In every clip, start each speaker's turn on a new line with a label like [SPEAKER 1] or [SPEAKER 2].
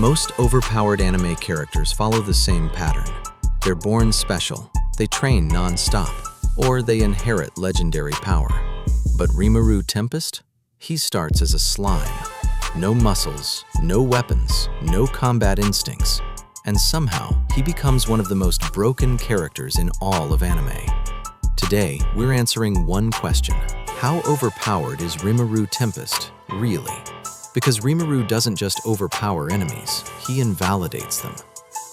[SPEAKER 1] Most overpowered anime characters follow the same pattern. They're born special, they train non-stop, or they inherit legendary power. But Rimuru Tempest? He starts as a slime. No muscles, no weapons, no combat instincts. And somehow, he becomes one of the most broken characters in all of anime. Today, we're answering one question. How overpowered is Rimuru Tempest, really? Because Rimuru doesn't just overpower enemies, he invalidates them.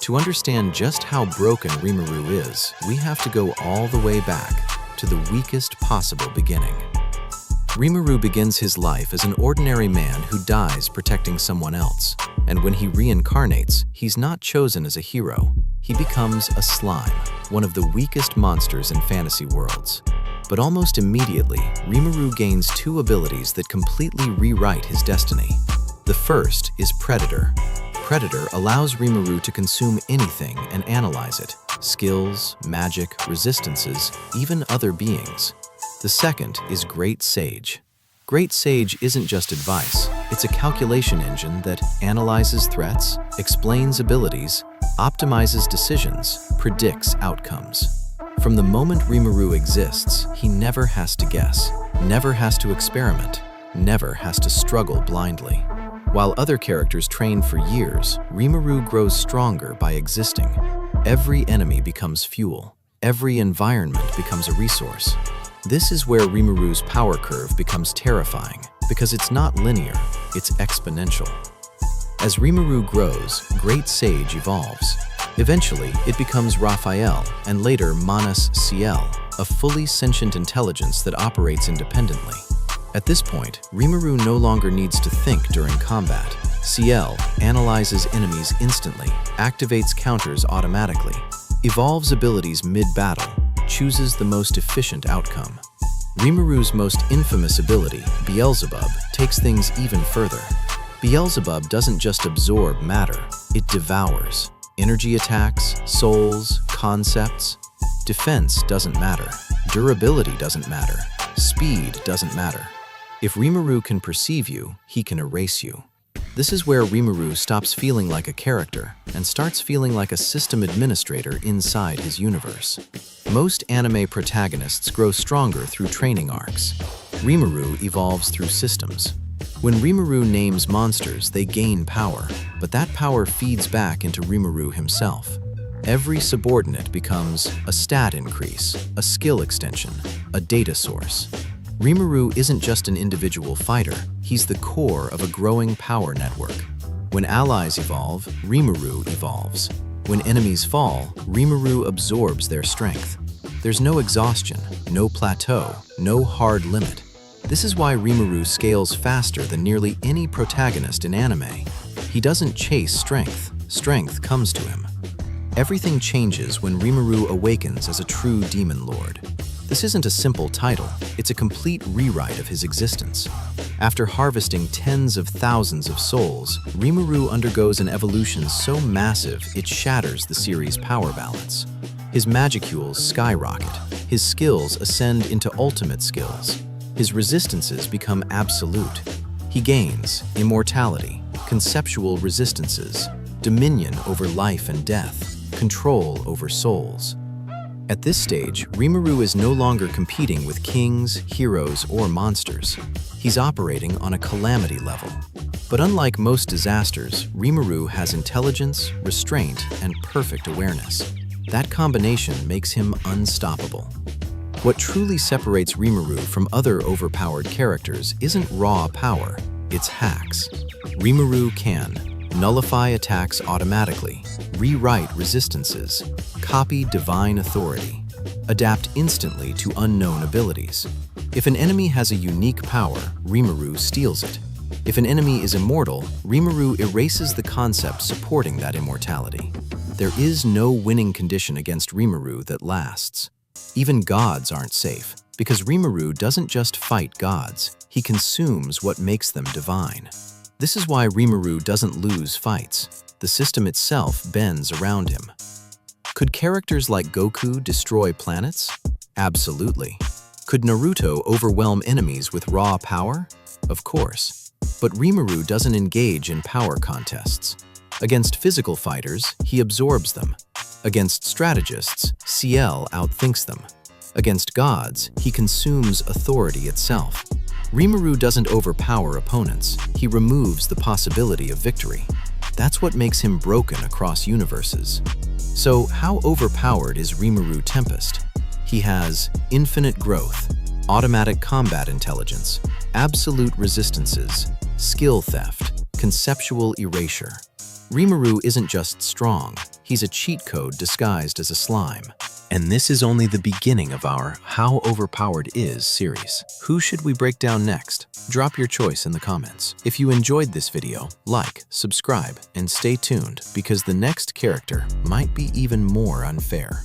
[SPEAKER 1] To understand just how broken Rimuru is, we have to go all the way back to the weakest possible beginning. Rimuru begins his life as an ordinary man who dies protecting someone else. And when he reincarnates, he's not chosen as a hero. He becomes a slime, one of the weakest monsters in fantasy worlds. But almost immediately, Rimuru gains two abilities that completely rewrite his destiny. The first is Predator. Predator allows Rimuru to consume anything and analyze it: skills, magic, resistances, even other beings. The second is Great Sage. Great Sage isn't just advice, it's a calculation engine that analyzes threats, explains abilities, optimizes decisions, predicts outcomes. From the moment Rimuru exists, he never has to guess, never has to experiment, never has to struggle blindly. While other characters train for years, Rimuru grows stronger by existing. Every enemy becomes fuel. Every environment becomes a resource. This is where Rimuru's power curve becomes terrifying, because it's not linear, it's exponential. As Rimuru grows, Great Sage evolves. Eventually, it becomes Raphael, and later Manus Ciel, a fully sentient intelligence that operates independently. At this point, Rimuru no longer needs to think during combat. Ciel analyzes enemies instantly, activates counters automatically, evolves abilities mid-battle, chooses the most efficient outcome. Rimuru's most infamous ability, Beelzebub, takes things even further. Beelzebub doesn't just absorb matter, it devours. Energy attacks, souls, concepts. Defense doesn't matter. Durability doesn't matter. Speed doesn't matter. If Rimuru can perceive you, he can erase you. This is where Rimuru stops feeling like a character and starts feeling like a system administrator inside his universe. Most anime protagonists grow stronger through training arcs. Rimuru evolves through systems. When Rimuru names monsters, they gain power, but that power feeds back into Rimuru himself. Every subordinate becomes a stat increase, a skill extension, a data source. Rimuru isn't just an individual fighter, he's the core of a growing power network. When allies evolve, Rimuru evolves. When enemies fall, Rimuru absorbs their strength. There's no exhaustion, no plateau, no hard limit. This is why Rimuru scales faster than nearly any protagonist in anime. He doesn't chase strength, strength comes to him. Everything changes when Rimuru awakens as a true demon lord. This isn't a simple title, it's a complete rewrite of his existence. After harvesting tens of thousands of souls, Rimuru undergoes an evolution so massive it shatters the series' power balance. His magicules skyrocket, his skills ascend into ultimate skills, his resistances become absolute. He gains immortality, conceptual resistances, dominion over life and death, control over souls. At this stage, Rimuru is no longer competing with kings, heroes, or monsters. He's operating on a calamity level. But unlike most disasters, Rimuru has intelligence, restraint, and perfect awareness. That combination makes him unstoppable. What truly separates Rimuru from other overpowered characters isn't raw power, it's hacks. Rimuru can nullify attacks automatically, rewrite resistances, copy divine authority, adapt instantly to unknown abilities. If an enemy has a unique power, Rimuru steals it. If an enemy is immortal, Rimuru erases the concept supporting that immortality. There is no winning condition against Rimuru that lasts. Even gods aren't safe, because Rimuru doesn't just fight gods, he consumes what makes them divine. This is why Rimuru doesn't lose fights. The system itself bends around him. Could characters like Goku destroy planets? Absolutely. Could Naruto overwhelm enemies with raw power? Of course. But Rimuru doesn't engage in power contests. Against physical fighters, he absorbs them. Against strategists, Ciel outthinks them. Against gods, he consumes authority itself. Rimuru doesn't overpower opponents, he removes the possibility of victory. That's what makes him broken across universes. So how overpowered is Rimuru Tempest? He has infinite growth, automatic combat intelligence, absolute resistances, skill theft, conceptual erasure. Rimuru isn't just strong, he's a cheat code disguised as a slime. And this is only the beginning of our How Overpowered Is series. Who should we break down next? Drop your choice in the comments. If you enjoyed this video, like, subscribe, and stay tuned because the next character might be even more unfair.